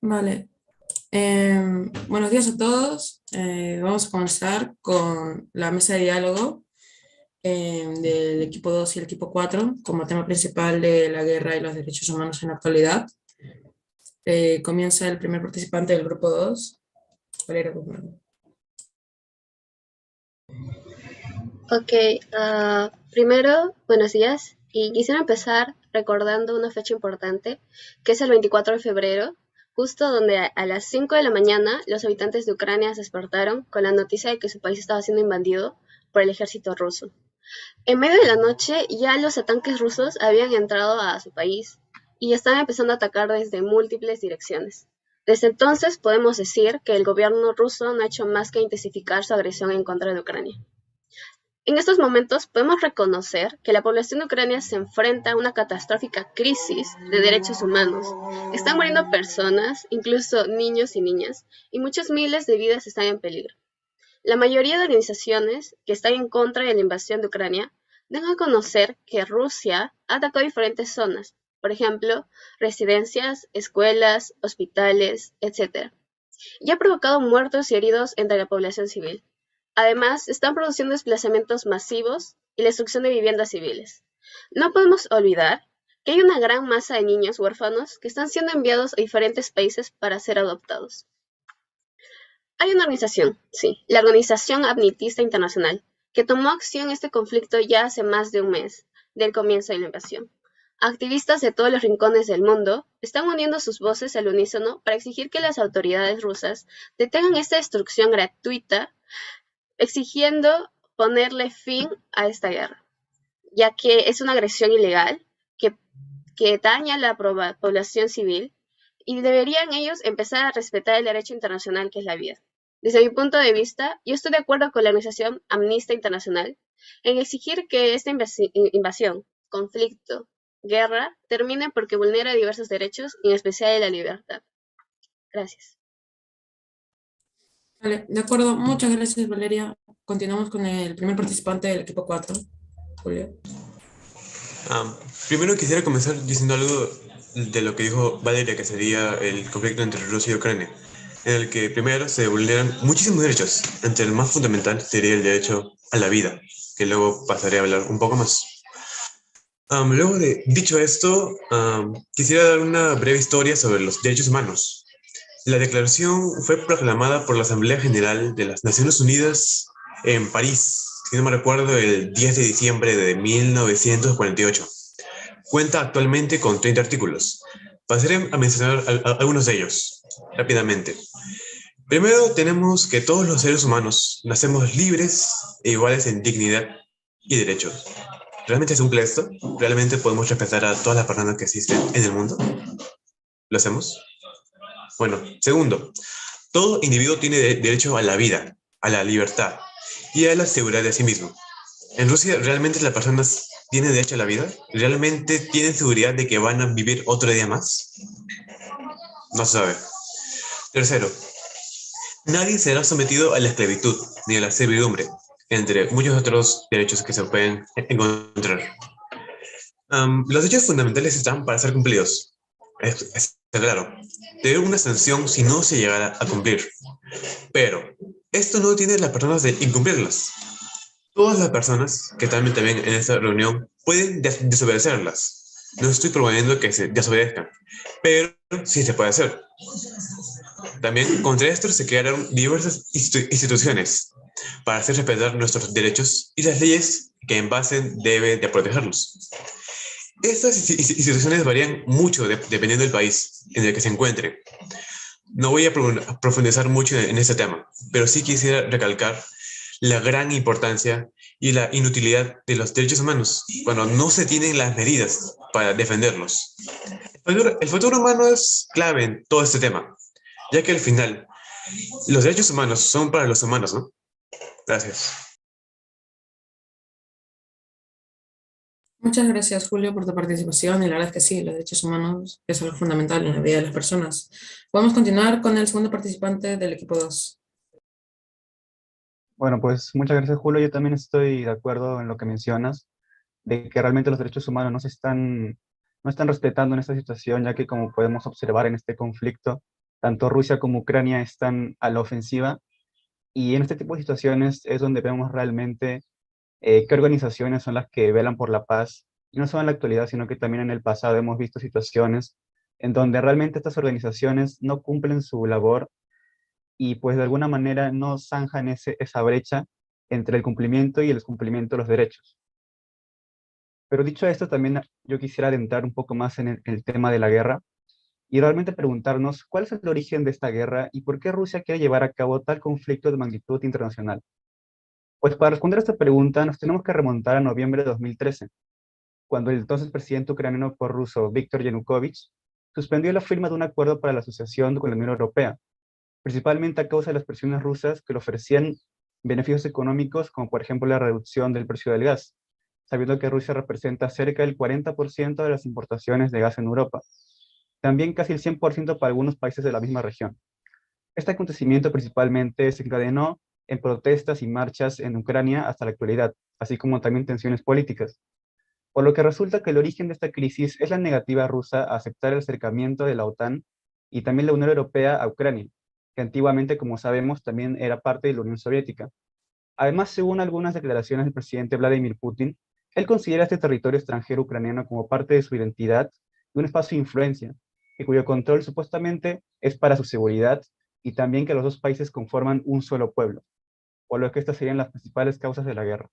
Vale. Buenos días a todos. Vamos a comenzar con la mesa de diálogo del equipo 2 y el equipo 4 como tema principal de la guerra y los derechos humanos en la actualidad. Comienza el primer participante del grupo 2, Valeria Guzmán. Ok, primero, buenos días. Y quisiera empezar recordando una fecha importante, que es el 24 de febrero, justo donde a las 5 de la mañana los habitantes de Ucrania se despertaron con la noticia de que su país estaba siendo invadido por el ejército ruso. En medio de la noche ya los tanques rusos habían entrado a su país y estaban empezando a atacar desde múltiples direcciones. Desde entonces podemos decir que el gobierno ruso no ha hecho más que intensificar su agresión en contra de Ucrania. En estos momentos podemos reconocer que la población de Ucrania se enfrenta a una catastrófica crisis de derechos humanos. Están muriendo personas, incluso niños y niñas, y muchos miles de vidas están en peligro. La mayoría de organizaciones que están en contra de la invasión de Ucrania dan a conocer que Rusia atacó diferentes zonas, por ejemplo, residencias, escuelas, hospitales, etc. Y ha provocado muertos y heridos entre la población civil. Además, están produciendo desplazamientos masivos y la destrucción de viviendas civiles. No podemos olvidar que hay una gran masa de niños huérfanos que están siendo enviados a diferentes países para ser adoptados. Hay una organización, sí, la Organización Amnistía Internacional, que tomó acción en este conflicto ya hace más de un mes del comienzo de la invasión. Activistas de todos los rincones del mundo están uniendo sus voces al unísono para exigir que las autoridades rusas detengan esta destrucción gratuita, exigiendo ponerle fin a esta guerra, ya que es una agresión ilegal que daña a la población civil y deberían ellos empezar a respetar el derecho internacional que es la vida. Desde mi punto de vista, yo estoy de acuerdo con la organización Amnistía Internacional en exigir que esta invasión, conflicto, guerra, termine porque vulnera diversos derechos, en especial la libertad. Gracias. Vale, de acuerdo. Muchas gracias, Valeria. Continuamos con el primer participante del equipo 4, Julio. Ah, Primero quisiera comenzar diciendo algo de lo que dijo Valeria, que sería el conflicto entre Rusia y Ucrania, en el que primero se vulneran muchísimos derechos. Entre el más fundamental sería el derecho a la vida, que luego pasaré a hablar un poco más. Luego de dicho esto, quisiera dar una breve historia sobre los derechos humanos. La declaración fue proclamada por la Asamblea General de las Naciones Unidas en París, si no me recuerdo, el 10 de diciembre de 1948. Cuenta actualmente con 30 artículos. Pasaré a mencionar algunos de ellos rápidamente. Primero tenemos que todos los seres humanos nacemos libres e iguales en dignidad y derechos. ¿Realmente se cumple esto? ¿Realmente podemos respetar a todas las personas que existen en el mundo? ¿Lo hacemos? Bueno, segundo, todo individuo tiene derecho a la vida, a la libertad y a la seguridad de sí mismo. ¿En Rusia realmente las personas tienen derecho a la vida? ¿Realmente tienen seguridad de que van a vivir otro día más? No se sabe. Tercero, nadie será sometido a la esclavitud ni a la servidumbre, entre muchos otros derechos que se pueden encontrar. Los derechos fundamentales están para ser cumplidos. Está claro. Debe haber una sanción si no se llegara a cumplir. Pero esto no tiene las personas de incumplirlas. Todas las personas que están también en esta reunión pueden desobedecerlas. No estoy promoviendo que se desobedezcan, pero sí se puede hacer. También contra esto se crearon diversas instituciones para hacer respetar nuestros derechos y las leyes que en base debe de protegerlos. Estas instituciones varían mucho dependiendo del país en el que se encuentren. No voy a profundizar mucho en este tema, pero sí quisiera recalcar la gran importancia y la inutilidad de los derechos humanos cuando no se tienen las medidas para defenderlos. El futuro humano es clave en todo este tema, ya que al final los derechos humanos son para los humanos, ¿no? Gracias. Muchas gracias, Julio, por tu participación. Y la verdad es que sí, los derechos humanos es algo fundamental en la vida de las personas. Podemos continuar con el segundo participante del equipo 2. Bueno, pues muchas gracias, Julio. Yo también estoy de acuerdo en lo que mencionas, de que realmente los derechos humanos no están respetando en esta situación, ya que como podemos observar en este conflicto, tanto Rusia como Ucrania están a la ofensiva, y en este tipo de situaciones es donde vemos realmente qué organizaciones son las que velan por la paz, y no solo en la actualidad, sino que también en el pasado hemos visto situaciones en donde realmente estas organizaciones no cumplen su labor y pues de alguna manera no zanjan esa brecha entre el cumplimiento y el descumplimiento de los derechos. Pero dicho esto, también yo quisiera adentrar un poco más en el tema de la guerra y realmente preguntarnos cuál es el origen de esta guerra y por qué Rusia quiere llevar a cabo tal conflicto de magnitud internacional. Pues para responder a esta pregunta nos tenemos que remontar a noviembre de 2013, cuando el entonces presidente ucraniano prorruso Víctor Yanukovych suspendió la firma de un acuerdo para la asociación con la Unión Europea, principalmente a causa de las presiones rusas que le ofrecían beneficios económicos, como por ejemplo la reducción del precio del gas, sabiendo que Rusia representa cerca del 40% de las importaciones de gas en Europa, también casi el 100% para algunos países de la misma región. Este acontecimiento principalmente desencadenó en protestas y marchas en Ucrania hasta la actualidad, así como también tensiones políticas, por lo que resulta que el origen de esta crisis es la negativa rusa a aceptar el acercamiento de la OTAN y también la Unión Europea a Ucrania, que antiguamente, como sabemos, también era parte de la Unión Soviética. Además, según algunas declaraciones del presidente Vladimir Putin, él considera este territorio extranjero ucraniano como parte de su identidad y un espacio de influencia, y cuyo control supuestamente es para su seguridad y también que los dos países conforman un solo pueblo, por lo que estas serían las principales causas de la guerra.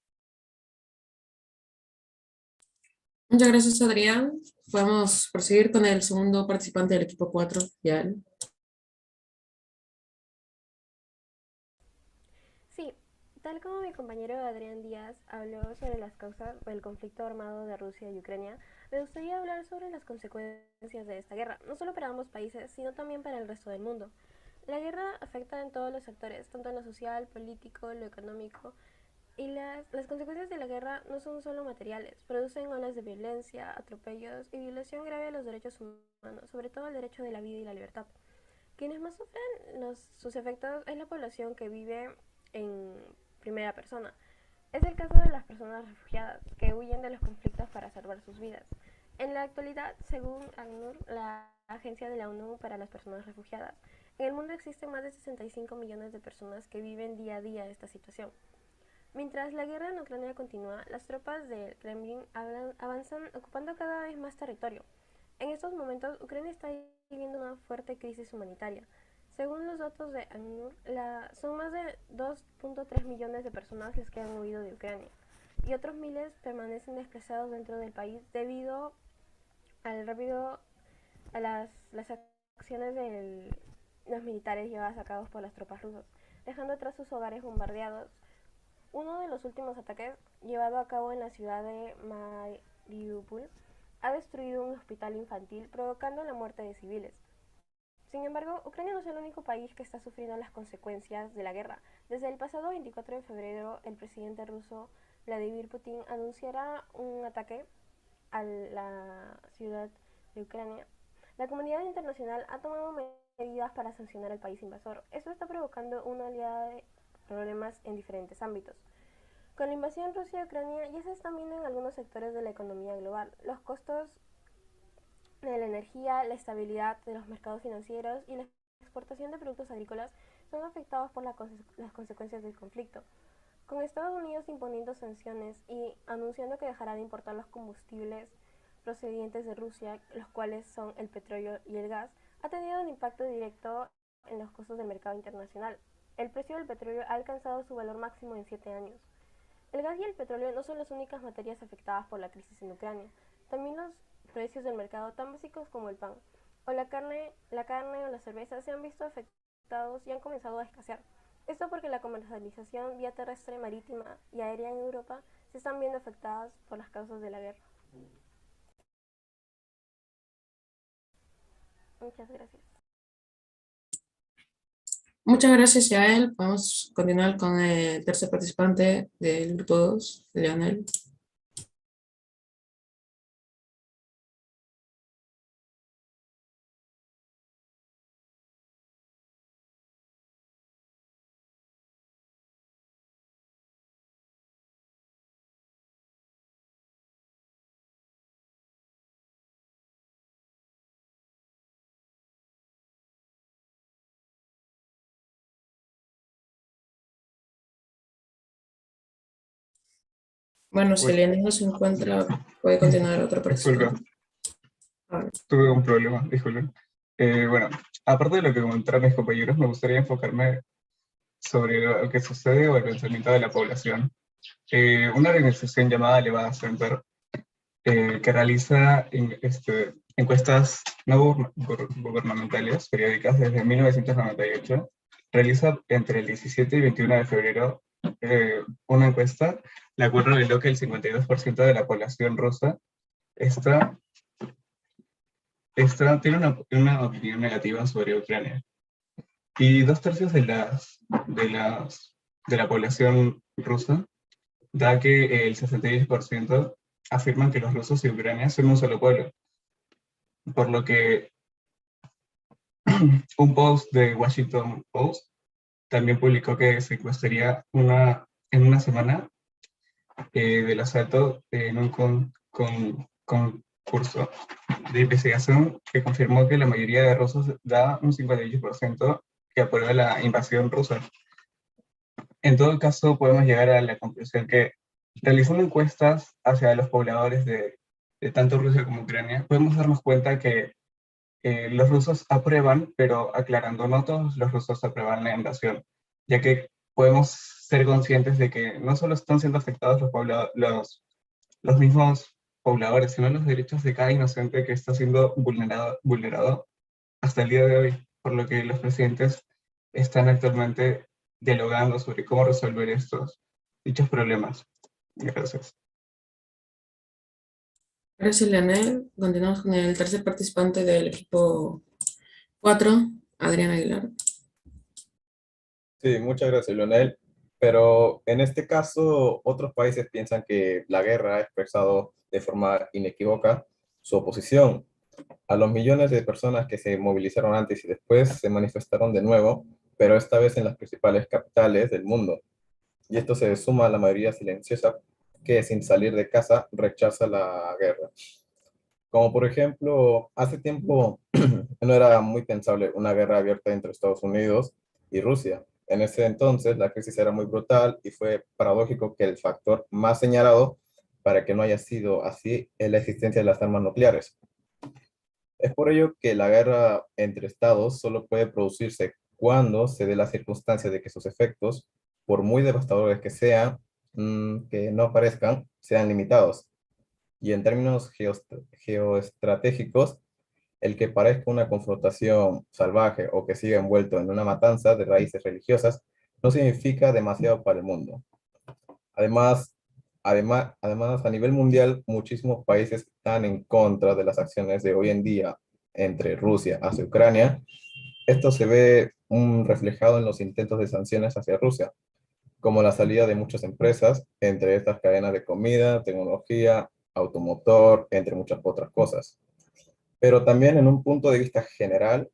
Muchas gracias, Adrián. Podemos proseguir con el segundo participante del equipo 4, Yael. Sí, tal como mi compañero Adrián Díaz habló sobre las causas del conflicto armado de Rusia y Ucrania, me gustaría hablar sobre las consecuencias de esta guerra, no solo para ambos países, sino también para el resto del mundo. La guerra afecta en todos los sectores, tanto en lo social, político, lo económico, y las consecuencias de la guerra no son solo materiales, producen olas de violencia, atropellos y violación grave de los derechos humanos, sobre todo el derecho de la vida y la libertad. Quienes más sufren sus efectos es la población que vive en primera persona. Es el caso de las personas refugiadas que huyen de los conflictos para salvar sus vidas. En la actualidad, según ACNUR, la Agencia de la ONU para las Personas Refugiadas, en el mundo existen más de 65 millones de personas que viven día a día esta situación. Mientras la guerra en Ucrania continúa, las tropas del Kremlin avanzan ocupando cada vez más territorio. En estos momentos, Ucrania está viviendo una fuerte crisis humanitaria. Según los datos de ACNUR, son más de 2.3 millones de personas las que han huido de Ucrania y otros miles permanecen desplazados dentro del país debido al rápido a las acciones de los militares llevadas a cabo por las tropas rusas, dejando atrás sus hogares bombardeados. Uno de los últimos ataques, llevado a cabo en la ciudad de Mariupol, ha destruido un hospital infantil, provocando la muerte de civiles. Sin embargo, Ucrania no es el único país que está sufriendo las consecuencias de la guerra. Desde el pasado 24 de febrero, el presidente ruso Vladimir Putin anunciará un ataque a la ciudad de Ucrania. La comunidad internacional ha tomado medidas para sancionar al país invasor. Esto está provocando una oleada de problemas en diferentes ámbitos. Con la invasión rusa de Ucrania ya se están viendo en algunos sectores de la economía global. Los costos de la energía, la estabilidad de los mercados financieros y la exportación de productos agrícolas son afectados por las consecuencias del conflicto. Con Estados Unidos imponiendo sanciones y anunciando que dejará de importar los combustibles procedentes de Rusia, los cuales son el petróleo y el gas, ha tenido un impacto directo en los costos del mercado internacional. El precio del petróleo ha alcanzado su valor máximo en 7 años. El gas y el petróleo no son las únicas materias afectadas por la crisis en Ucrania. También los precios del mercado, tan básicos como el pan, o la carne o la cerveza se han visto afectados y han comenzado a escasear. Esto porque la comercialización vía terrestre, marítima y aérea en Europa se están viendo afectadas por las causas de la guerra. Muchas gracias. Muchas gracias, Yael. Podemos continuar con el tercer participante del grupo 2, Leonel. Bueno, si Uy, Leonel no se encuentra, puede continuar otro disculpa, participante. A ver. tuve un problema, disculpen. Bueno, aparte de lo que comentaron mis compañeros, me gustaría enfocarme sobre lo que sucede o el pensamiento de la población. Una organización llamada Levada Center, que realiza encuestas no gubernamentales periódicas desde 1998, realiza entre el 17 y 21 de febrero una encuesta, la cual reveló que el 52% de la población rusa está tiene una opinión negativa sobre Ucrania. Y dos tercios de la población rusa da que el 66% afirman que los rusos y Ucrania son un solo pueblo. Por lo que un post de Washington Post también publicó que se encuestaría en una semana del asalto en un concurso de investigación que confirmó que la mayoría de rusos da un 58% que aprueba la invasión rusa. En todo caso, podemos llegar a la conclusión que realizando encuestas hacia los pobladores de tanto Rusia como Ucrania, podemos darnos cuenta que los rusos aprueban, pero aclarando, no todos los rusos aprueban la invasión, ya que podemos ser conscientes de que no solo están siendo afectados los mismos pobladores, sino los derechos de cada inocente que está siendo vulnerado hasta el día de hoy, por lo que los presidentes están actualmente dialogando sobre cómo resolver dichos problemas. Gracias. Gracias, Leonel. Continuamos con el tercer participante del equipo 4, Adrián Aguilar. Sí, muchas gracias, Leonel. Pero en este caso, otros países piensan que la guerra ha expresado de forma inequívoca su oposición. A los millones de personas que se movilizaron antes y después se manifestaron de nuevo, pero esta vez en las principales capitales del mundo. Y esto se suma a la mayoría silenciosa que sin salir de casa rechaza la guerra. Como por ejemplo, hace tiempo no era muy pensable una guerra abierta entre Estados Unidos y Rusia. En ese entonces la crisis era muy brutal y fue paradójico que el factor más señalado para que no haya sido así es la existencia de las armas nucleares. Es por ello que la guerra entre estados solo puede producirse cuando se dé la circunstancia de que sus efectos, por muy devastadores que sean, que no parezcan, sean limitados. Y en términos geoestratégicos, el que parezca una confrontación salvaje o que siga envuelto en una matanza de raíces religiosas no significa demasiado para el mundo. Además, a nivel mundial, muchísimos países están en contra de las acciones de hoy en día entre Rusia hacia Ucrania. Esto se ve reflejado en los intentos de sanciones hacia Rusia, como la salida de muchas empresas, entre estas cadenas de comida, tecnología, automotor, entre muchas otras cosas. Pero también en un punto de vista general,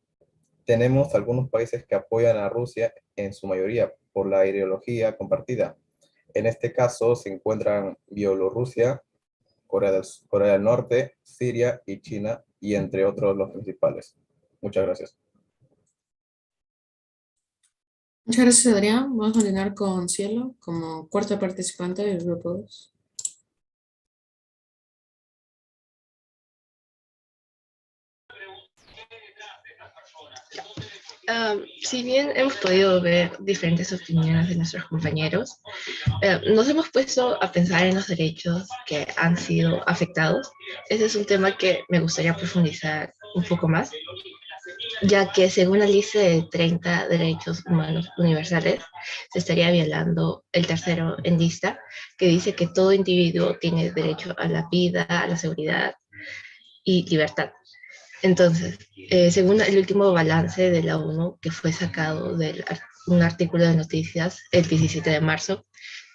tenemos algunos países que apoyan a Rusia en su mayoría por la ideología compartida. En este caso se encuentran Bielorrusia, Corea del Norte, Siria y China, y entre otros los principales. Muchas gracias. Muchas gracias, Adrián. Vamos a continuar con Cielo como cuarto participante del grupo 2. Si bien hemos podido ver diferentes opiniones de nuestros compañeros, nos hemos puesto a pensar en los derechos que han sido afectados. Ese es un tema que me gustaría profundizar un poco más, ya que según la lista de 30 derechos humanos universales, se estaría violando el tercero en lista, que dice que todo individuo tiene derecho a la vida, a la seguridad y libertad. Entonces, según el último balance de la ONU, que fue sacado de un artículo de noticias el 17 de marzo,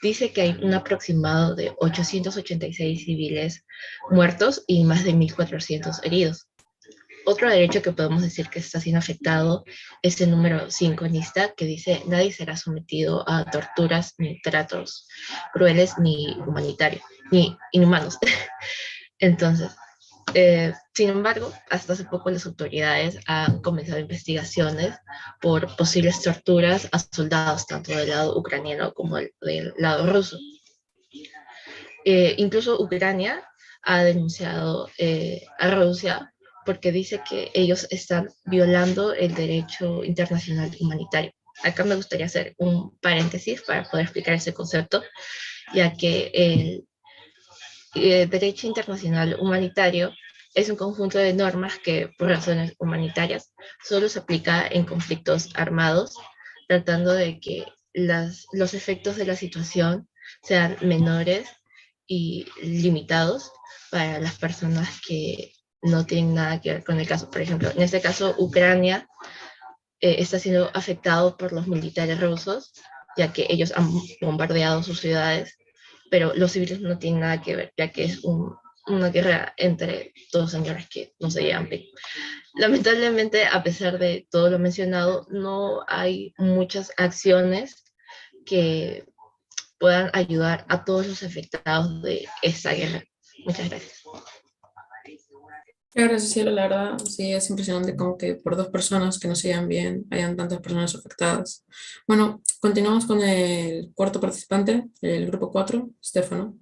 dice que hay un aproximado de 886 civiles muertos y más de 1.400 heridos. Otro derecho que podemos decir que está siendo afectado es el número 5 en lista, que dice nadie será sometido a torturas ni tratos crueles ni humanitarios, ni inhumanos. Entonces, sin embargo, hasta hace poco las autoridades han comenzado investigaciones por posibles torturas a soldados, tanto del lado ucraniano como del lado ruso. Incluso Ucrania ha denunciado a Rusia porque dice que ellos están violando el derecho internacional humanitario. Acá me gustaría hacer un paréntesis para poder explicar ese concepto, ya que el derecho internacional humanitario es un conjunto de normas que, por razones humanitarias, solo se aplica en conflictos armados, tratando de que los efectos de la situación sean menores y limitados para las personas que no tienen nada que ver con el caso. Por ejemplo, en este caso, Ucrania está siendo afectado por los militares rusos, ya que ellos han bombardeado sus ciudades, pero los civiles no tienen nada que ver, ya que es una guerra entre dos señores que no se llevan bien. Lamentablemente, a pesar de todo lo mencionado, no hay muchas acciones que puedan ayudar a todos los afectados de esta guerra. Muchas gracias. Gracias, Cecilia, la verdad, sí, es impresionante como que por dos personas que no se llevan bien hayan tantas personas afectadas. Bueno, continuamos con el cuarto participante, el grupo 4, Stefano.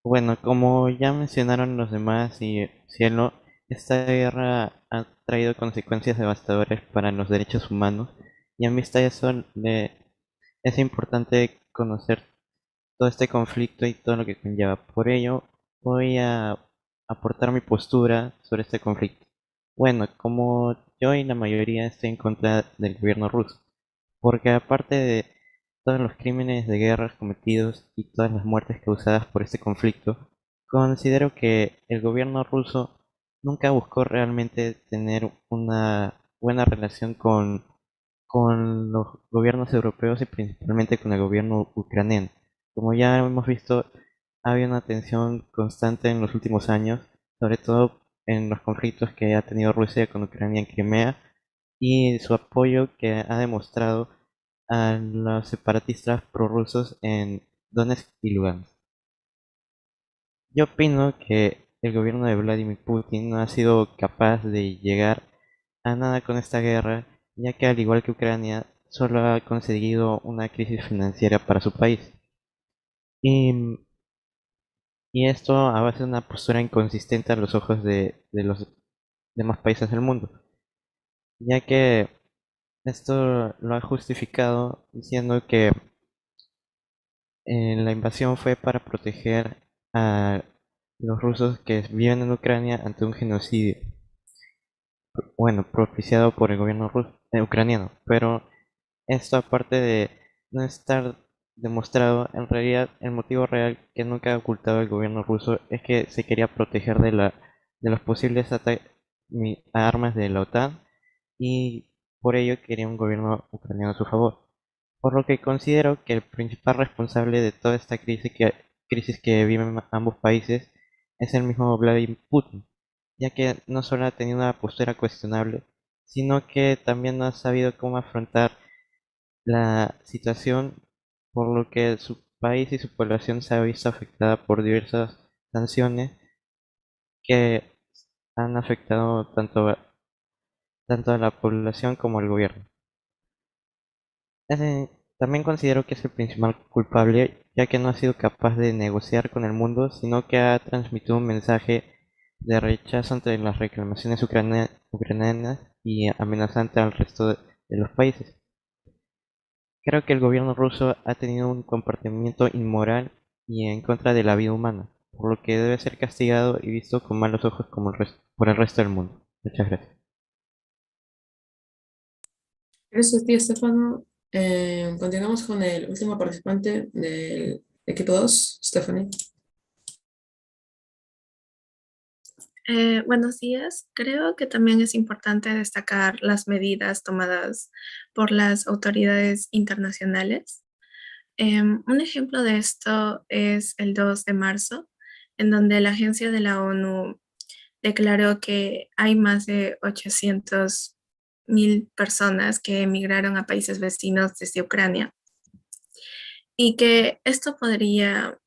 Bueno, como ya mencionaron los demás y Cielo, esta guerra ha traído consecuencias devastadoras para los derechos humanos y en vista de eso es importante conocer todo este conflicto y todo lo que conlleva. Por ello, voy a aportar mi postura sobre este conflicto. Bueno, como yo y la mayoría estoy en contra del gobierno ruso, porque aparte de todos los crímenes de guerra cometidos y todas las muertes causadas por este conflicto, considero que el gobierno ruso nunca buscó realmente tener una buena relación con los gobiernos europeos y principalmente con el gobierno ucraniano. Como ya hemos visto, ha habido una tensión constante en los últimos años, sobre todo en los conflictos que ha tenido Rusia con Ucrania en Crimea y su apoyo que ha demostrado a los separatistas prorrusos en Donetsk y Lugansk. Yo opino que el gobierno de Vladimir Putin no ha sido capaz de llegar a nada con esta guerra, ya que al igual que Ucrania, solo ha conseguido una crisis financiera para su país. Y, y esto a base de una postura inconsistente a los ojos de los demás países del mundo, ya que esto lo ha justificado diciendo que la invasión fue para proteger a los rusos que viven en Ucrania ante un genocidio, bueno, propiciado por el gobierno ucraniano. Pero esto, aparte de no estar demostrado, en realidad el motivo real que nunca ha ocultado el gobierno ruso es que se quería proteger de los posibles armas de la OTAN y por ello quería un gobierno ucraniano a su favor. Por lo que considero que el principal responsable de toda esta crisis que viven ambos países es el mismo Vladimir Putin, ya que no solo ha tenido una postura cuestionable, sino que también no ha sabido cómo afrontar la situación, por lo que su país y su población se ha visto afectada por diversas sanciones que han afectado tanto a la población como al gobierno. También considero que es el principal culpable, ya que no ha sido capaz de negociar con el mundo, sino que ha transmitido un mensaje de rechazo ante las reclamaciones ucranianas y amenazante al resto de los países. Creo que el gobierno ruso ha tenido un comportamiento inmoral y en contra de la vida humana, por lo que debe ser castigado y visto con malos ojos como por el resto del mundo. Muchas gracias. Gracias, tío Estefano. Continuamos con el último participante del equipo 2, Stephanie. Buenos días. Creo que también es importante destacar las medidas tomadas por las autoridades internacionales. Un ejemplo de esto es el 2 de marzo, en donde la agencia de la ONU declaró que hay más de 800.000 personas que emigraron a países vecinos desde Ucrania y que esto podría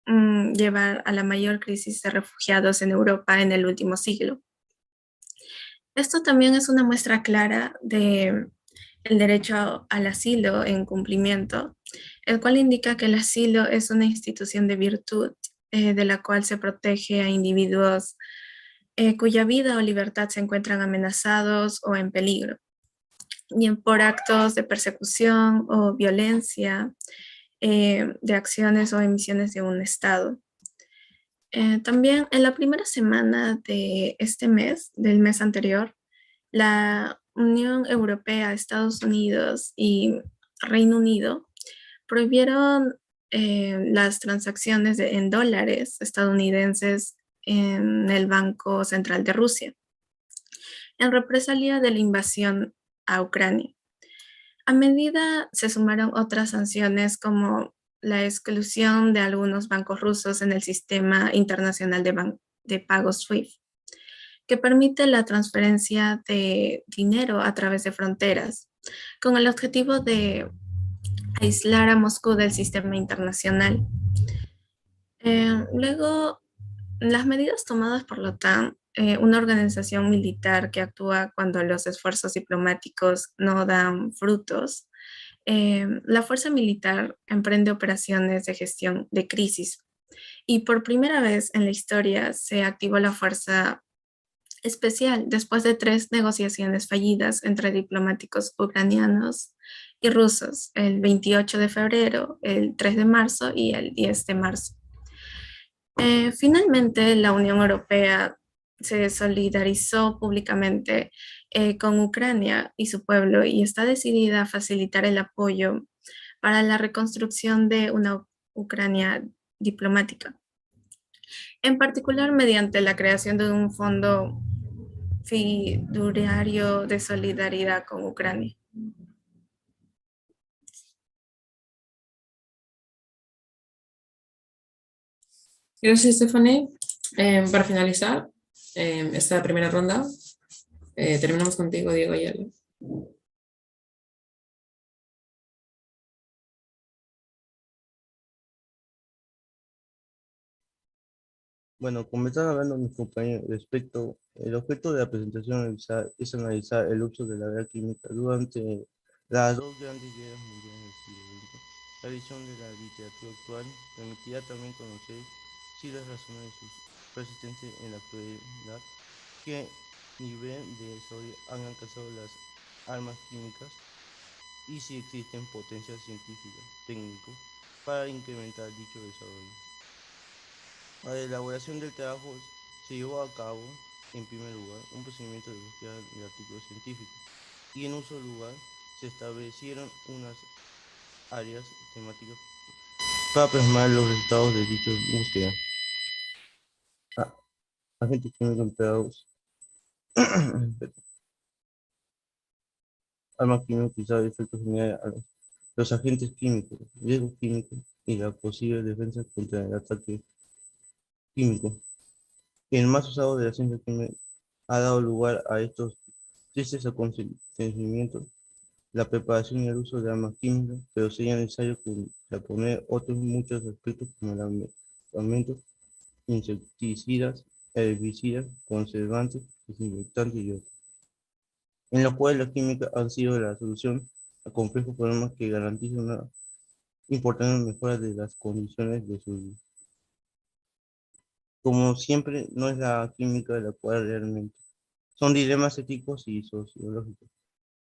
llevar a la mayor crisis de refugiados en Europa en el último siglo. Esto también es una muestra clara de el derecho al asilo en cumplimiento, el cual indica que el asilo es una institución de virtud de la cual se protege a individuos cuya vida o libertad se encuentran amenazados o en peligro, bien por actos de persecución o violencia, de acciones o emisiones de un Estado. También en la primera semana de este mes, del mes anterior, la Unión Europea, Estados Unidos y Reino Unido prohibieron las transacciones en dólares estadounidenses en el Banco Central de Rusia, en represalia de la invasión a Ucrania. A medida se sumaron otras sanciones como la exclusión de algunos bancos rusos en el sistema internacional de pagos SWIFT, que permite la transferencia de dinero a través de fronteras, con el objetivo de aislar a Moscú del sistema internacional. Luego, las medidas tomadas por la OTAN, una organización militar que actúa cuando los esfuerzos diplomáticos no dan frutos, la fuerza militar emprende operaciones de gestión de crisis y por primera vez en la historia se activó la fuerza especial después de 3 negociaciones fallidas entre diplomáticos ucranianos y rusos, el 28 de febrero, el 3 de marzo y el 10 de marzo. Finalmente, la Unión Europea se solidarizó públicamente con Ucrania y su pueblo y está decidida a facilitar el apoyo para la reconstrucción de una Ucrania diplomática, en particular mediante la creación de un fondo fiduciario de solidaridad con Ucrania. Gracias, Stephanie. Para finalizar esta primera ronda, terminamos contigo, Diego Ayala. Bueno, como están hablando mis compañeros respecto, el objeto de la presentación es analizar el uso de la guerra química durante las dos grandes guerras mundiales del siglo XX. La visión de la literatura actual permitirá también conocer si las razones de su persistencia en la actualidad, qué nivel de desarrollo han alcanzado las armas químicas y si existen potencias científicas, técnicos, para incrementar dicho desarrollo. La elaboración del trabajo se llevó a cabo, en primer lugar, un procedimiento de búsqueda de artículos científicos y en un solo lugar se establecieron unas áreas temáticas para plasmar los resultados de dicha búsqueda. Agentes químicos empleados, armas químicas utilizadas, efectos generales a los agentes químicos, riesgos químicos y la posible defensa contra el ataque químico. El más usado de la ciencia química ha dado lugar a estos tristes acontecimientos, la preparación y el uso de armas químicas, pero sería necesario poner otros muchos aspectos como armamentos, insecticidas, herbicidas, conservantes, desinfectantes y otros, en los cuales la química ha sido la solución a complejos problemas que garantizan una importante mejora de las condiciones de su vida. Como siempre, no es la química la cual realmente. Son dilemas éticos y sociológicos,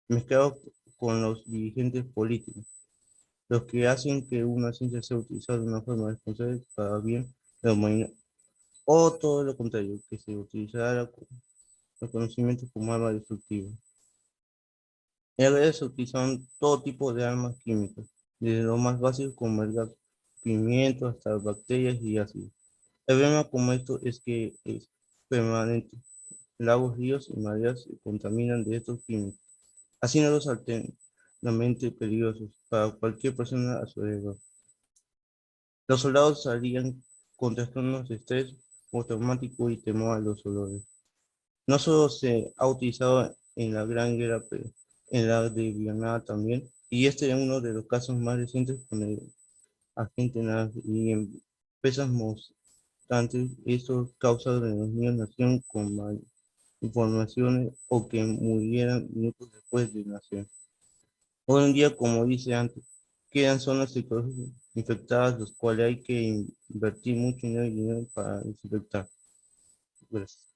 mezclados con los dirigentes políticos, los que hacen que una ciencia sea utilizada de una forma responsable para bien de la humanidad o todo lo contrario, que se utilizara los conocimientos como arma destructiva. En la guerra se utilizaban todo tipo de armas químicas, desde lo más básico como el gas pimiento hasta bacterias y ácidos. El problema como esto es que es permanente. Lagos, ríos y mareas se contaminan de estos químicos, haciéndolos altamente peligrosos para cualquier persona a su alrededor. Los soldados salían con trastornos de estrés postraumático y temor a los olores. No solo se ha utilizado en la Gran Guerra, pero en la de Vietnam también, y este es uno de los casos más recientes con el agente nazi y en pesas mostrantes estos causas de los niños nacieron con malformaciones o que murieran minutos después de nacer. Hoy en día, como dice antes, quedan zonas ecológicas infectadas, los cuales hay que invertir mucho dinero para desinfectar. Gracias.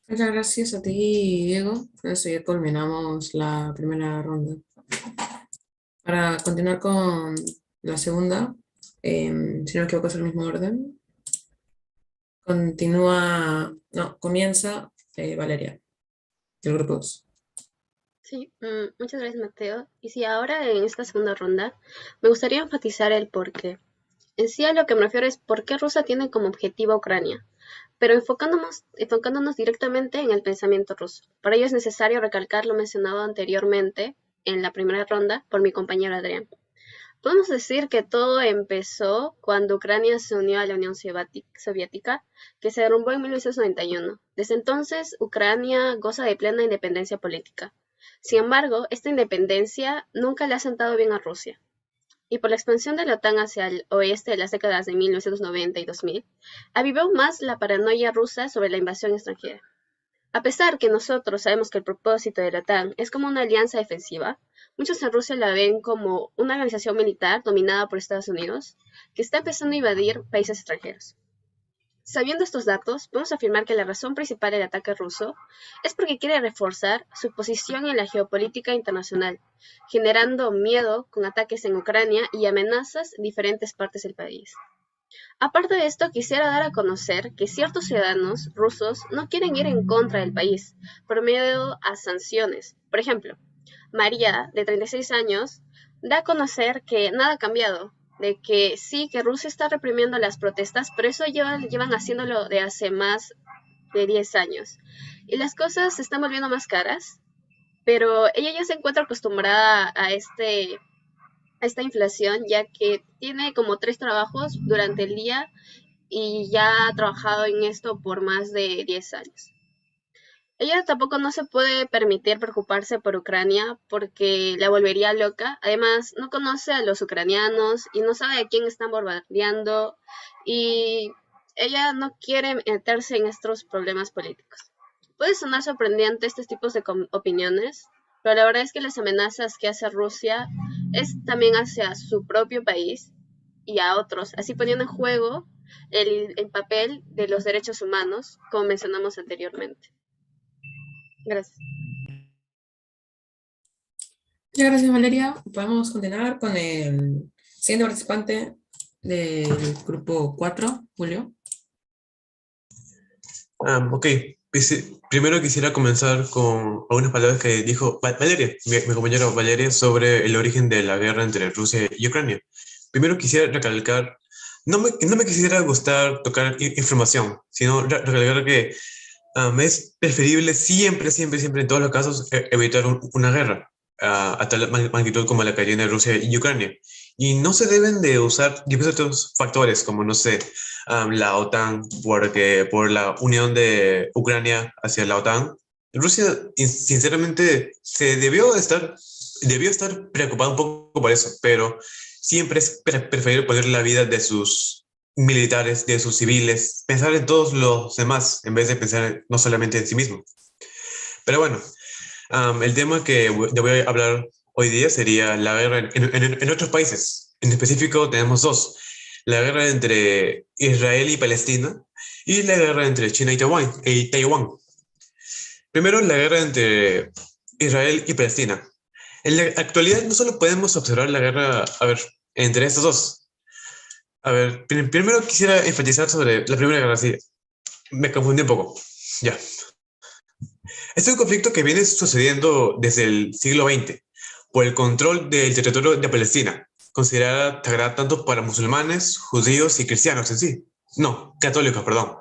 Muchas gracias a ti, Diego. Con eso ya culminamos la primera ronda. Para continuar con la segunda, si no me equivoco es el mismo orden. Comienza Valeria, del grupo 2. Sí, muchas gracias, Mateo. Y sí, ahora en esta segunda ronda me gustaría enfatizar el por qué. En sí a lo que me refiero es por qué Rusia tiene como objetivo a Ucrania, pero enfocándonos directamente en el pensamiento ruso. Para ello es necesario recalcar lo mencionado anteriormente en la primera ronda por mi compañero Adrián. Podemos decir que todo empezó cuando Ucrania se unió a la Unión Soviética, que se derrumbó en 1991. Desde entonces, Ucrania goza de plena independencia política. Sin embargo, esta independencia nunca le ha sentado bien a Rusia. Y por la expansión de la OTAN hacia el oeste de las décadas de 1990 y 2000, avivó más la paranoia rusa sobre la invasión extranjera. A pesar que nosotros sabemos que el propósito de la OTAN es como una alianza defensiva, muchos en Rusia la ven como una organización militar dominada por Estados Unidos que está empezando a invadir países extranjeros. Sabiendo estos datos, podemos afirmar que la razón principal del ataque ruso es porque quiere reforzar su posición en la geopolítica internacional, generando miedo con ataques en Ucrania y amenazas en diferentes partes del país. Aparte de esto, quisiera dar a conocer que ciertos ciudadanos rusos no quieren ir en contra del país por medio a sanciones. Por ejemplo, María, de 36 años, da a conocer que nada ha cambiado, de que sí, que Rusia está reprimiendo las protestas, pero eso llevan haciéndolo de hace más de 10 años. Y las cosas se están volviendo más caras, pero ella ya se encuentra acostumbrada a esta inflación, ya que tiene como 3 trabajos durante el día y ya ha trabajado en esto por más de 10 años. Ella tampoco no se puede permitir preocuparse por Ucrania porque la volvería loca. Además, no conoce a los ucranianos y no sabe a quién están bombardeando y ella no quiere meterse en estos problemas políticos. Puede sonar sorprendente estos tipos de opiniones, pero la verdad es que las amenazas que hace Rusia es también hacia su propio país y a otros, así poniendo en juego el papel de los derechos humanos, como mencionamos anteriormente. Gracias. Muchas gracias, Valeria. Podemos continuar con el siguiente participante del grupo 4, Julio. Ok, primero quisiera comenzar con algunas palabras que dijo Valeria, mi compañera Valeria, sobre el origen de la guerra entre Rusia y Ucrania. Primero quisiera recalcar, no me quisiera gustar tocar información, sino recalcar que es preferible siempre en todos los casos evitar una guerra a tal magnitud como la que hay en Rusia y Ucrania. Y no se deben de usar diversos factores como, no sé, la OTAN, por la unión de Ucrania hacia la OTAN. Rusia, sinceramente, debió estar preocupado un poco por eso, pero siempre es preferible poner la vida de sus militares, de sus civiles, pensar en todos los demás en vez de pensar no solamente en sí mismo. Pero bueno, el tema que voy a hablar hoy día sería la guerra en otros países. En específico tenemos dos: la guerra entre Israel y Palestina y la guerra entre China y Taiwán. Primero, la guerra entre Israel y Palestina. En la actualidad no solo podemos observar la guerra, entre estos dos, A ver, primero quisiera enfatizar sobre la Primera Guerra Civil. Me confundí un poco. Ya. Es un conflicto que viene sucediendo desde el siglo XX por el control del territorio de Palestina, considerada sagrada tanto para musulmanes, judíos y cristianos en sí. No, católicos, perdón.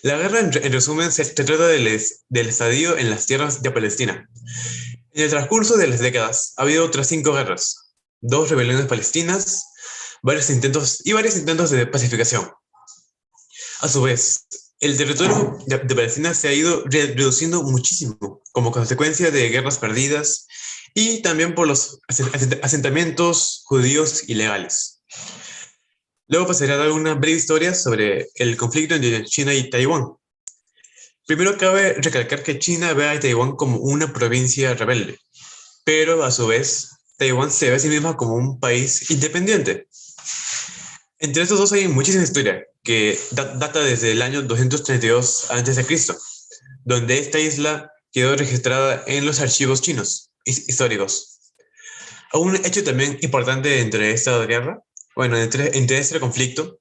La guerra, en resumen, se trata del estadio en las tierras de Palestina. En el transcurso de las décadas ha habido otras 5 guerras, 2 rebeliones palestinas, varios intentos de pacificación. A su vez, el territorio de Palestina se ha ido reduciendo muchísimo como consecuencia de guerras perdidas y también por los asentamientos judíos ilegales. Luego pasaré a dar una breve historia sobre el conflicto entre China y Taiwán. Primero cabe recalcar que China ve a Taiwán como una provincia rebelde, pero a su vez Taiwán se ve a sí misma como un país independiente. Entre estos dos hay muchísima historia que data desde el año 232 a.C., donde esta isla quedó registrada en los archivos chinos históricos. Un hecho también importante entre esta guerra, bueno, entre este conflicto,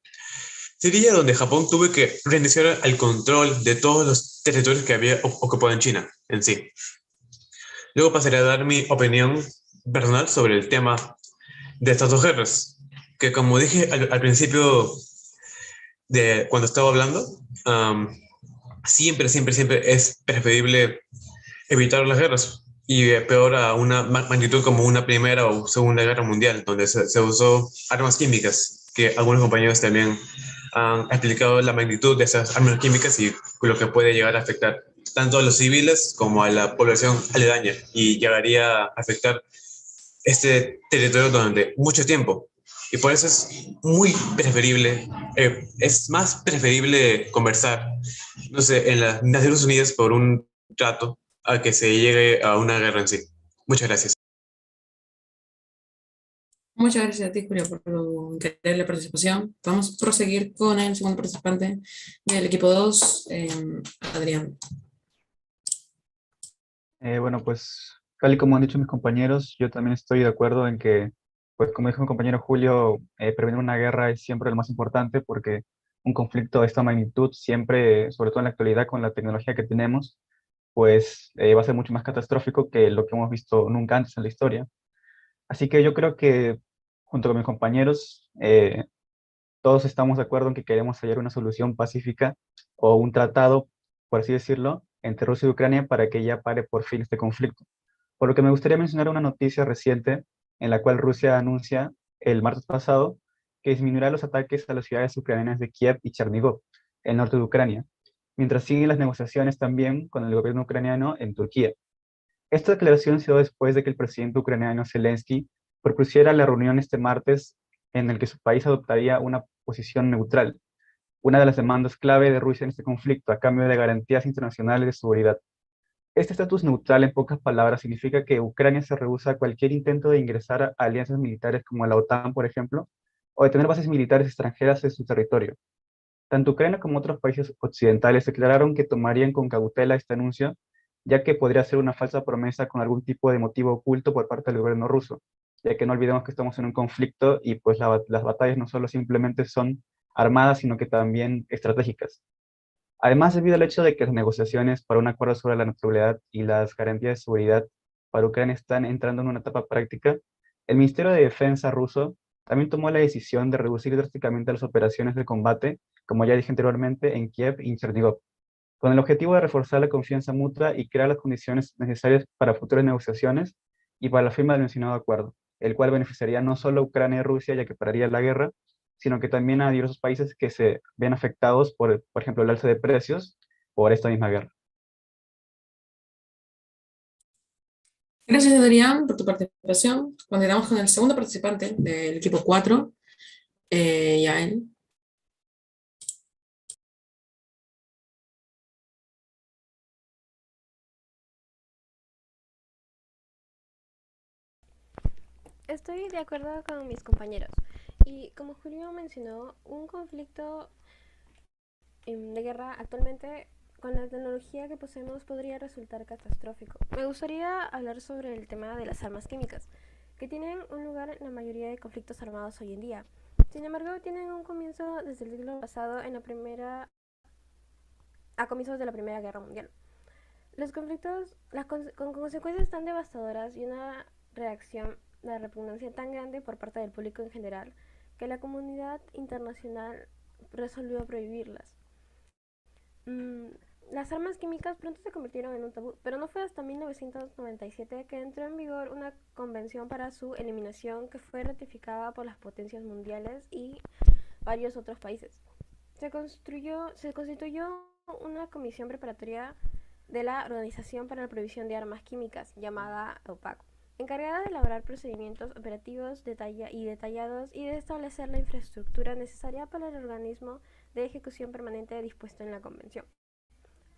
sería donde Japón tuvo que renunciar al control de todos los territorios que había ocupado en China en sí. Luego pasaré a dar mi opinión personal sobre el tema de estas 2 guerras, que como dije al principio de cuando estaba hablando, siempre es preferible evitar las guerras y peor a una magnitud como una Primera o Segunda Guerra Mundial, donde se usó armas químicas, que algunos compañeros también han explicado la magnitud de esas armas químicas y lo que puede llegar a afectar tanto a los civiles como a la población aledaña y llegaría a afectar este territorio durante mucho tiempo. Y por eso es más preferible conversar, no sé, en las Naciones Unidas por un trato a que se llegue a una guerra en sí. Muchas gracias. Muchas gracias a ti, Julio, por tu increíble participación. Vamos a proseguir con el segundo participante del equipo 2, Adrián. Bueno, pues tal y como han dicho mis compañeros, yo también estoy de acuerdo en que, pues como dijo mi compañero Julio, prevenir una guerra es siempre lo más importante porque un conflicto de esta magnitud siempre, sobre todo en la actualidad con la tecnología que tenemos, pues va a ser mucho más catastrófico que lo que hemos visto nunca antes en la historia. Así que yo creo que junto con mis compañeros, todos estamos de acuerdo en que queremos hallar una solución pacífica o un tratado, por así decirlo, entre Rusia y Ucrania para que ya pare por fin este conflicto. Por lo que me gustaría mencionar una noticia reciente en la cual Rusia anuncia el martes pasado que disminuirá los ataques a las ciudades ucranianas de Kiev y Chernigov, el norte de Ucrania, mientras siguen las negociaciones también con el gobierno ucraniano en Turquía. Esta declaración se dio después de que el presidente ucraniano Zelensky propusiera la reunión este martes en el que su país adoptaría una posición neutral, una de las demandas clave de Rusia en este conflicto a cambio de garantías internacionales de seguridad. Este estatus neutral, en pocas palabras, significa que Ucrania se rehúsa a cualquier intento de ingresar a alianzas militares como la OTAN, por ejemplo, o de tener bases militares extranjeras en su territorio. Tanto Ucrania como otros países occidentales declararon que tomarían con cautela este anuncio, ya que podría ser una falsa promesa con algún tipo de motivo oculto por parte del gobierno ruso, ya que no olvidemos que estamos en un conflicto y pues las batallas no solo simplemente son armadas, sino que también estratégicas. Además, debido al hecho de que las negociaciones para un acuerdo sobre la neutralidad y las garantías de seguridad para Ucrania están entrando en una etapa práctica, el Ministerio de Defensa ruso también tomó la decisión de reducir drásticamente las operaciones de combate, como ya dije anteriormente, en Kiev y en Chernigov, con el objetivo de reforzar la confianza mutua y crear las condiciones necesarias para futuras negociaciones y para la firma del mencionado acuerdo, el cual beneficiaría no solo a Ucrania y Rusia, ya que pararía la guerra, sino que también a diversos países que se ven afectados por ejemplo, el alza de precios por esta misma guerra. Gracias, Adrián, por tu participación. Continuamos con el segundo participante del equipo 4, Yael. Estoy de acuerdo con mis compañeros. Y como Julio mencionó, un conflicto de guerra actualmente con la tecnología que poseemos podría resultar catastrófico. Me gustaría hablar sobre el tema de las armas químicas, que tienen un lugar en la mayoría de conflictos armados hoy en día. Sin embargo, tienen un comienzo desde el siglo pasado a comienzos de la Primera Guerra Mundial. Los conflictos con consecuencias tan devastadoras y una reacción de repugnancia tan grande por parte del público en general que la comunidad internacional resolvió prohibirlas. Las armas químicas pronto se convirtieron en un tabú, pero no fue hasta 1997 que entró en vigor una convención para su eliminación que fue ratificada por las potencias mundiales y varios otros países. Se constituyó una comisión preparatoria de la Organización para la Prohibición de Armas Químicas, llamada OPAC, encargada de elaborar procedimientos operativos detallados y de establecer la infraestructura necesaria para el organismo de ejecución permanente dispuesto en la Convención.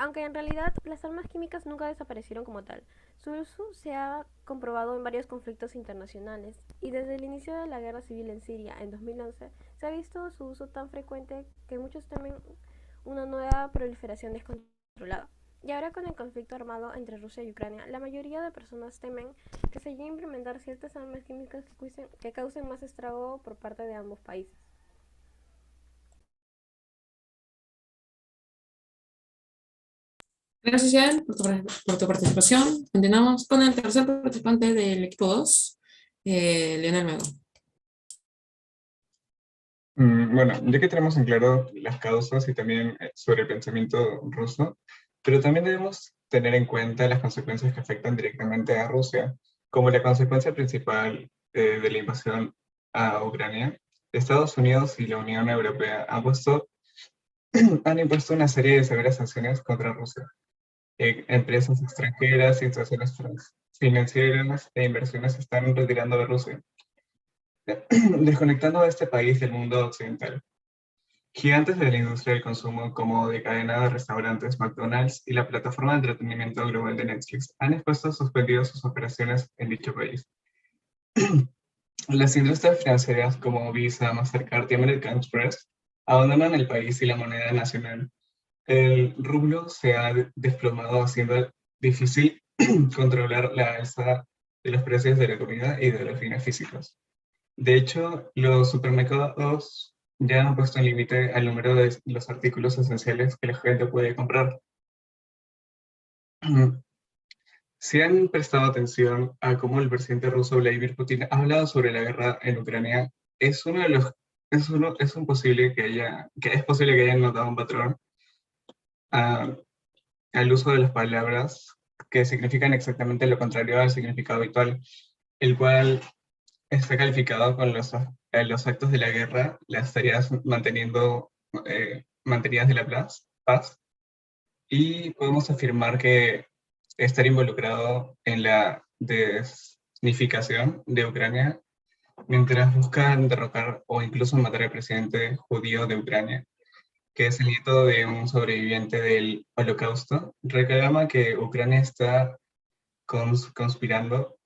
Aunque en realidad las armas químicas nunca desaparecieron como tal, su uso se ha comprobado en varios conflictos internacionales y desde el inicio de la guerra civil en Siria en 2011 se ha visto su uso tan frecuente que muchos temen una nueva proliferación descontrolada. Y ahora con el conflicto armado entre Rusia y Ucrania, la mayoría de personas temen que se llegue a implementar ciertas armas químicas que causen más estrago por parte de ambos países. Gracias, Yael, por tu participación. Continuamos con el tercer participante del equipo 2, Leonel Mego. Bueno, ya que tenemos en claro las causas y también sobre el pensamiento ruso, pero también debemos tener en cuenta las consecuencias que afectan directamente a Rusia, como la consecuencia principal de la invasión a Ucrania. Estados Unidos y la Unión Europea han impuesto una serie de severas sanciones contra Rusia. Empresas extranjeras, instituciones financieras e inversiones se están retirando de Rusia, desconectando a este país del mundo occidental. Gigantes de la industria del consumo como de cadena de restaurantes McDonald's y la plataforma de entretenimiento global de Netflix han expuesto suspendido sus operaciones en dicho país. Las industrias financieras como Visa, Mastercard y American Express abandonan el país y la moneda nacional. El rublo se ha desplomado, haciendo difícil controlar la alza de los precios de la comida y de los bienes físicos. De hecho, los supermercados ya han puesto un límite al número de los artículos esenciales que la gente puede comprar. Si han prestado atención a cómo el presidente ruso Vladimir Putin ha hablado sobre la guerra en Ucrania, es posible que hayan notado un patrón al uso de las palabras que significan exactamente lo contrario al significado habitual, el cual está calificado con los actos de la guerra, las tareas mantenidas de la paz, y podemos afirmar que estar involucrado en la desnificación de Ucrania mientras buscan derrocar o incluso matar al presidente judío de Ucrania, que es el nieto de un sobreviviente del Holocausto, reclama que Ucrania está conspirando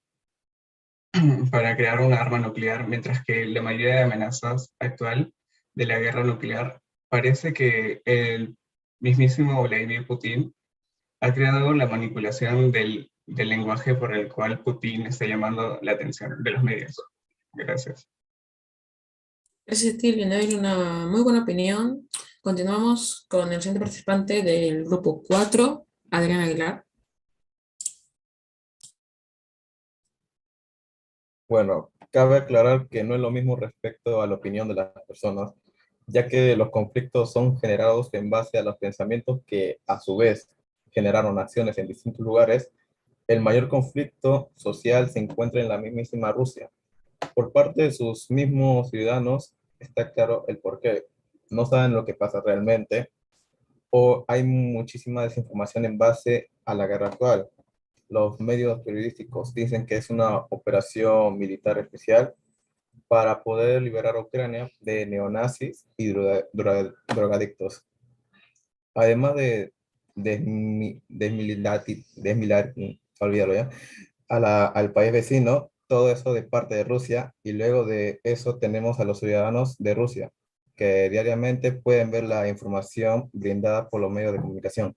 para crear un arma nuclear, mientras que la mayoría de amenazas actual de la guerra nuclear parece que el mismísimo Vladimir Putin ha creado la manipulación del lenguaje por el cual Putin está llamando la atención de los medios. Gracias. Gracias a ti, Leonel, una muy buena opinión. Continuamos con el siguiente participante del grupo 4, Adrián Aguilar. Bueno, cabe aclarar que no es lo mismo respecto a la opinión de las personas, ya que los conflictos son generados en base a los pensamientos que a su vez generaron acciones en distintos lugares. El mayor conflicto social se encuentra en la mismísima Rusia. Por parte de sus mismos ciudadanos está claro el porqué. No saben lo que pasa realmente, o hay muchísima desinformación en base a la guerra actual. Los medios periodísticos dicen que es una operación militar especial para poder liberar a Ucrania de neonazis y drogadictos. Además de olvídalo ya, al país vecino, todo eso de parte de Rusia, y luego de eso tenemos a los ciudadanos de Rusia, que diariamente pueden ver la información brindada por los medios de comunicación,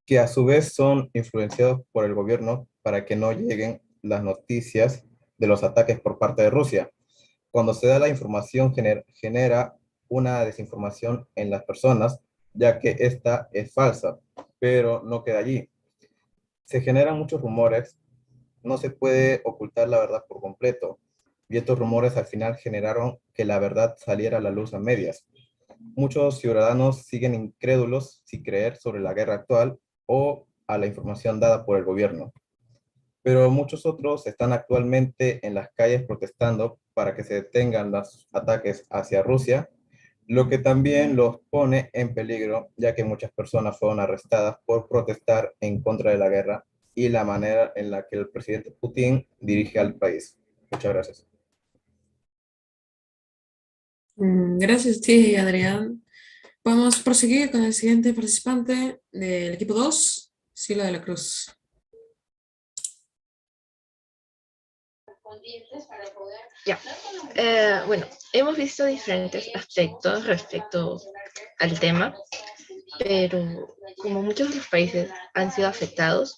que a su vez son influenciados por el gobierno para que no lleguen las noticias de los ataques por parte de Rusia. Cuando se da la información genera una desinformación en las personas, ya que esta es falsa, pero no queda allí. Se generan muchos rumores, no se puede ocultar la verdad por completo, y estos rumores al final generaron que la verdad saliera a la luz a medias. Muchos ciudadanos siguen incrédulos sin creer sobre la guerra actual o a la información dada por el gobierno, pero muchos otros están actualmente en las calles protestando para que se detengan los ataques hacia Rusia, lo que también los pone en peligro, ya que muchas personas fueron arrestadas por protestar en contra de la guerra y la manera en la que el presidente Putin dirige al país. Muchas gracias. Gracias a ti, Adrián. Vamos a proseguir con el siguiente participante del equipo 2, Sila de la Cruz. Ya. Bueno, hemos visto diferentes aspectos respecto al tema, pero como muchos de los países han sido afectados,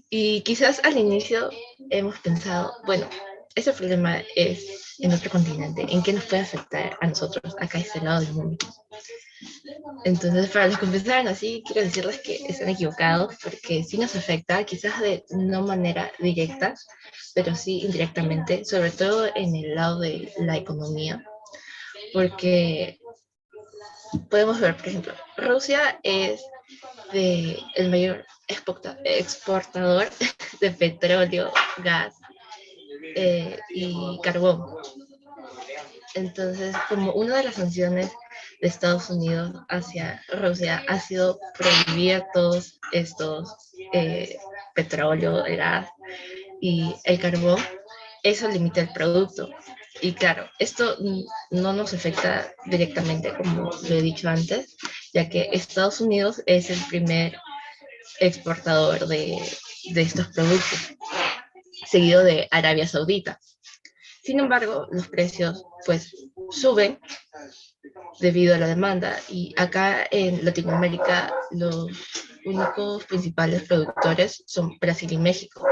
y quizás al inicio hemos pensado, bueno, ese problema es en otro continente, ¿en qué nos puede afectar a nosotros acá a este lado del mundo? Entonces, para los que empezaron así, quiero decirles que están equivocados, porque sí nos afecta, quizás de no manera directa, pero sí indirectamente, sobre todo en el lado de la economía, porque podemos ver, por ejemplo, Rusia es el mayor exportador de petróleo, gas y carbón. Entonces, como una de las sanciones de Estados Unidos hacia Rusia ha sido prohibir todos estos petróleo, el gas y el carbón, eso limita el producto. Y claro, esto no nos afecta directamente, como lo he dicho antes, ya que Estados Unidos es el primer exportador de estos productos, seguido de Arabia Saudita. Sin embargo, los precios pues suben debido a la demanda, y acá en Latinoamérica los únicos principales productores son Brasil y México.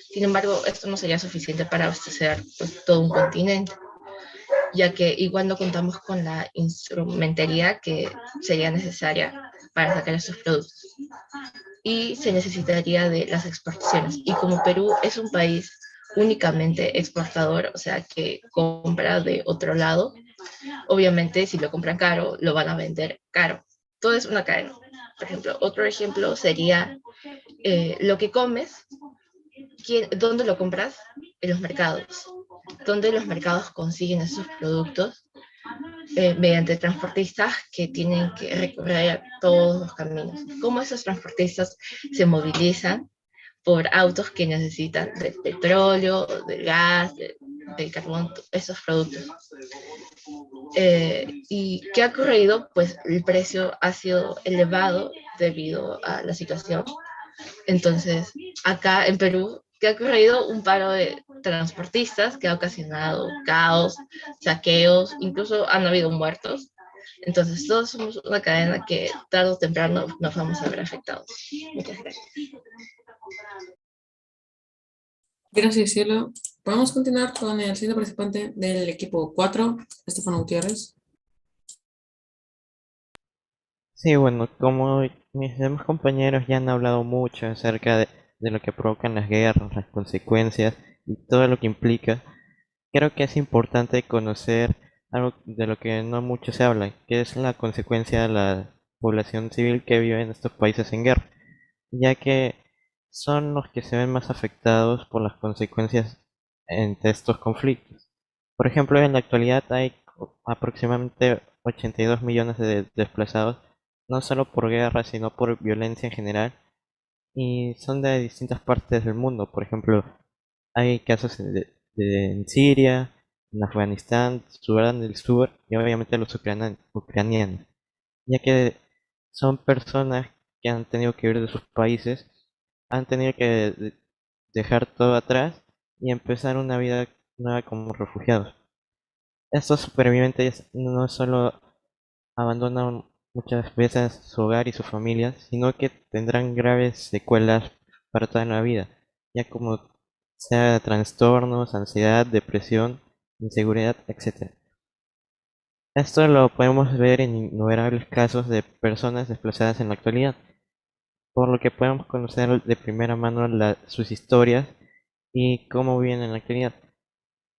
Sin embargo, esto no sería suficiente para abastecer pues, todo un continente, ya que igual no contamos con la instrumentalidad que sería necesaria para sacar estos productos. Y se necesitaría de las exportaciones. Y como Perú es un país únicamente exportador, o sea, que compra de otro lado, obviamente si lo compran caro, lo van a vender caro. Todo es una cadena. Por ejemplo, otro ejemplo sería lo que comes, ¿dónde lo compras? En los mercados. ¿Dónde los mercados consiguen esos productos? Mediante transportistas que tienen que recorrer todos los caminos. ¿Cómo esos transportistas se movilizan? Por autos que necesitan del petróleo, del gas, del carbón, esos productos. ¿Y qué ha ocurrido? Pues el precio ha sido elevado debido a la situación. Entonces, acá en Perú, ¿qué ha ocurrido? Un paro de transportistas que ha ocasionado caos, saqueos, incluso han habido muertos. Entonces, todos somos una cadena que tarde o temprano nos vamos a ver afectados. Muchas gracias. Gracias, Cielo. Podemos continuar con el siguiente participante del equipo 4, Estefano Gutiérrez. Sí, bueno, como mis demás compañeros ya han hablado mucho acerca de lo que provocan las guerras, las consecuencias y todo lo que implica, creo que es importante conocer algo de lo que no mucho se habla, que es la consecuencia de la población civil que vive en estos países en guerra, ya que son los que se ven más afectados por las consecuencias de estos conflictos. Por ejemplo, en la actualidad hay aproximadamente 82 millones de desplazados, no solo por guerra, sino por violencia en general, y son de distintas partes del mundo. Por ejemplo, hay casos en Siria, en Afganistán, Sudán del Sur y obviamente los ucranianos, ya que son personas que han tenido que huir de sus países, han tenido que dejar todo atrás y empezar una vida nueva como refugiados. Estos supervivientes no solo abandonan muchas veces su hogar y su familia, sino que tendrán graves secuelas para toda la vida, ya como sea trastornos, ansiedad, depresión inseguridad, etc. Esto lo podemos ver en innumerables casos de personas desplazadas en la actualidad, por lo que podemos conocer de primera mano sus historias y cómo viven en la actualidad.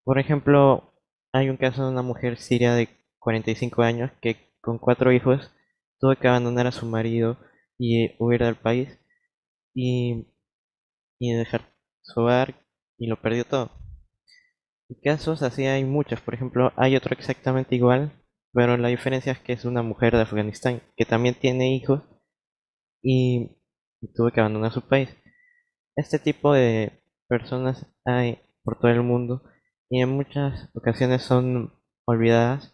Por ejemplo, hay un caso de una mujer siria de 45 años que con 4 hijos tuvo que abandonar a su marido y huir del país y, y dejar su hogar y lo perdió todo. Y casos así hay muchos. Por ejemplo, hay otro exactamente igual, pero la diferencia es que es una mujer de Afganistán que también tiene hijos y, y tuvo que abandonar su país. Este tipo de personas hay por todo el mundo y en muchas ocasiones son olvidadas,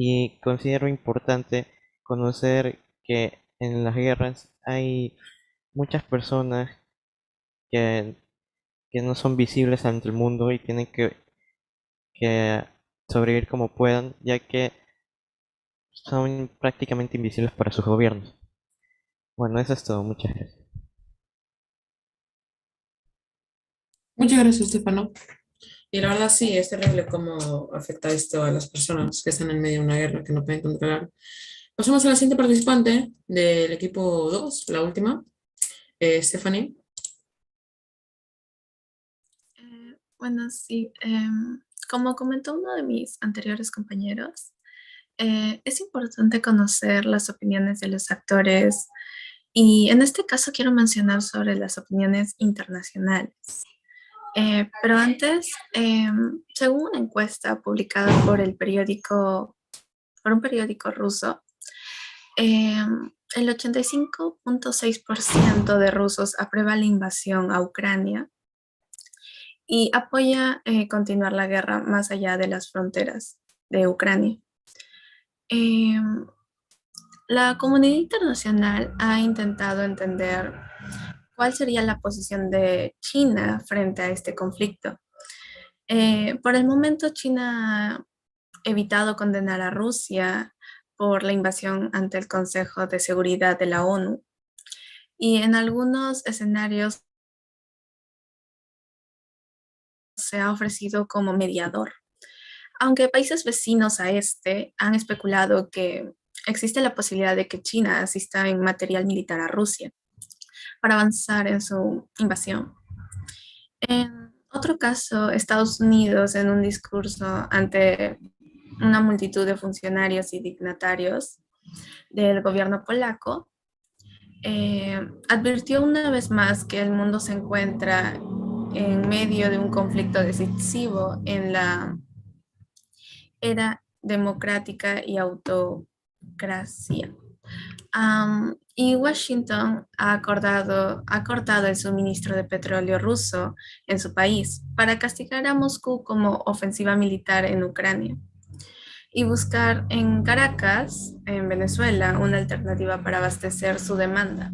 y considero importante conocer que en las guerras hay muchas personas que, que no son visibles ante el mundo y tienen que sobrevivir como puedan, ya que son prácticamente invisibles para sus gobiernos. Bueno, eso es todo. Muchas gracias. Muchas gracias, Estefano. Y la verdad sí, es terrible cómo afecta esto a las personas que están en medio de una guerra que no pueden controlar. Pasamos a la siguiente participante del equipo 2, la última, Stephanie. Bueno, sí, como comentó uno de mis anteriores compañeros, es importante conocer las opiniones de los actores y en este caso quiero mencionar sobre las opiniones internacionales. Pero antes, según una encuesta publicada por un periódico ruso, el 85.6% de rusos aprueba la invasión a Ucrania y apoya continuar la guerra más allá de las fronteras de Ucrania. La comunidad internacional ha intentado entender cuál sería la posición de China frente a este conflicto. Por el momento, China ha evitado condenar a Rusia por la invasión ante el Consejo de Seguridad de la ONU y en algunos escenarios se ha ofrecido como mediador. Aunque países vecinos a este han especulado que existe la posibilidad de que China asista en material militar a Rusia para avanzar en su invasión. En otro caso, Estados Unidos, en un discurso ante una multitud de funcionarios y dignatarios del gobierno polaco, advirtió una vez más que el mundo se encuentra en medio de un conflicto decisivo en la era democrática y autocracia. Y Washington ha cortado el suministro de petróleo ruso en su país para castigar a Moscú como ofensiva militar en Ucrania y buscar en Caracas, en Venezuela, una alternativa para abastecer su demanda.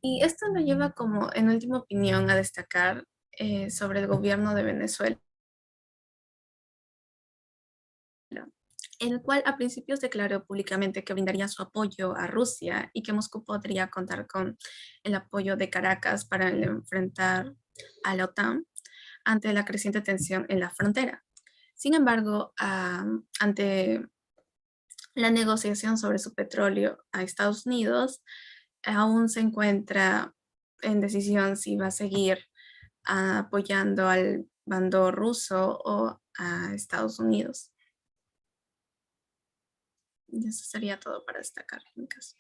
Y esto nos lleva como, en última opinión, a destacar sobre el gobierno de Venezuela, el cual a principios declaró públicamente que brindaría su apoyo a Rusia y que Moscú podría contar con el apoyo de Caracas para enfrentar a la OTAN ante la creciente tensión en la frontera. Sin embargo, ante la negociación sobre su petróleo a Estados Unidos, aún se encuentra en decisión si va a seguir apoyando al bando ruso o a Estados Unidos. Y eso sería todo para destacar en mi caso.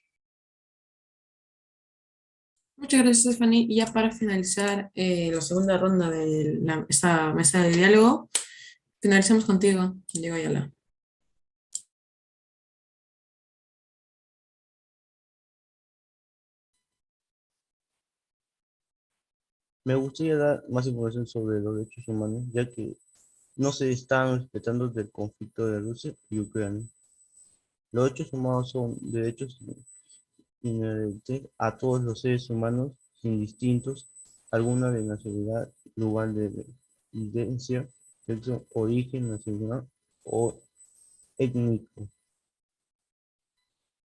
Muchas gracias, Stephanie. Y ya para finalizar la segunda ronda de esta mesa de diálogo, finalizamos contigo, Diego Ayala. Me gustaría dar más información sobre los derechos humanos, ya que no se están respetando del conflicto de Rusia y Ucrania. Los derechos humanos son derechos inherentes a todos los seres humanos, sin distintos alguna de nacionalidad, lugar de residencia, sexo, origen nacional o étnico,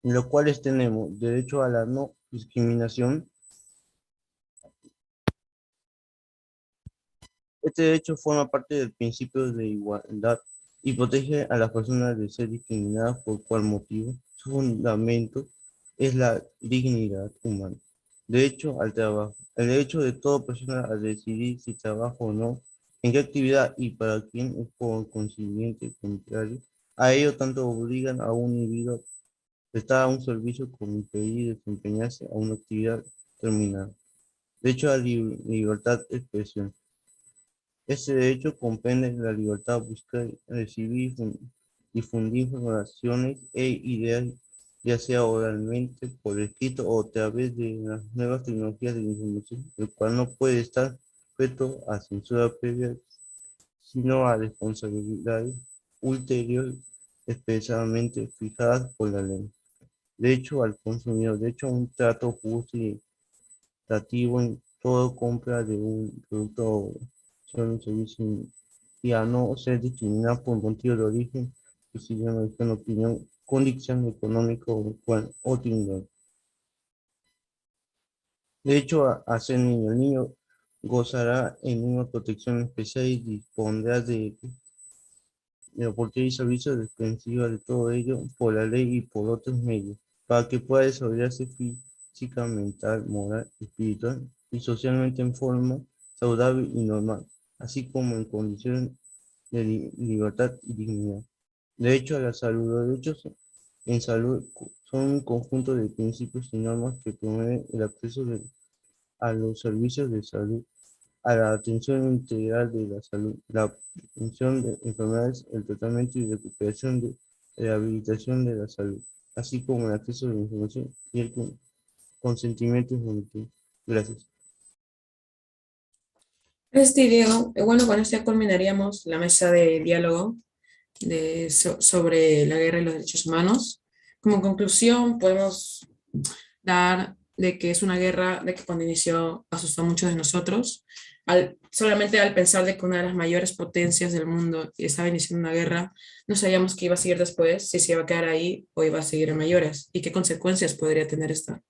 en los cuales tenemos derecho a la no discriminación, Este derecho forma parte del principio de igualdad y protege a las personas de ser discriminadas por cual motivo. Su fundamento es la dignidad humana. Derecho al trabajo. El derecho de toda persona a decidir si trabaja o no, en qué actividad y para quién es por consiguiente contrario. A ello tanto obligan a un individuo a prestar un servicio como impedir desempeñarse a una actividad terminada. Derecho a libertad de expresión. Este derecho comprende la libertad de buscar, recibir y difundir informaciones e ideas, ya sea oralmente, por escrito o a través de las nuevas tecnologías de la información, el cual no puede estar sujeto a censura previa, sino a responsabilidades ulteriores expresamente fijadas por la ley. Derecho al consumidor, derecho a un trato justo y equitativo en toda compra de un producto o servicio y a no ser discriminado por motivo de origen, en opinión, condición económica o dinero. De hecho, a ser niño, el niño gozará en una protección especial y dispondrá de oportunidades y servicios defensivos de todo ello por la ley y por otros medios, para que pueda desarrollarse física, mental, moral, espiritual y socialmente en forma saludable y normal, así como en condiciones de libertad y dignidad. Derecho a la salud. Los derechos en salud son un conjunto de principios y normas que promueven el acceso a los servicios de salud, a la atención integral de la salud, la prevención de enfermedades, el tratamiento y recuperación de rehabilitación de la salud, así como el acceso a la información y el consentimiento informativo. Gracias. Gracias, Diego. Bueno, con esto ya culminaríamos la mesa de diálogo sobre la guerra y los derechos humanos. Como conclusión, podemos dar de que es una guerra de que cuando inició asustó a muchos de nosotros. Solamente al pensar de que una de las mayores potencias del mundo estaba iniciando una guerra, no sabíamos qué iba a seguir después, si se iba a quedar ahí o iba a seguir en mayores y qué consecuencias podría tener esta.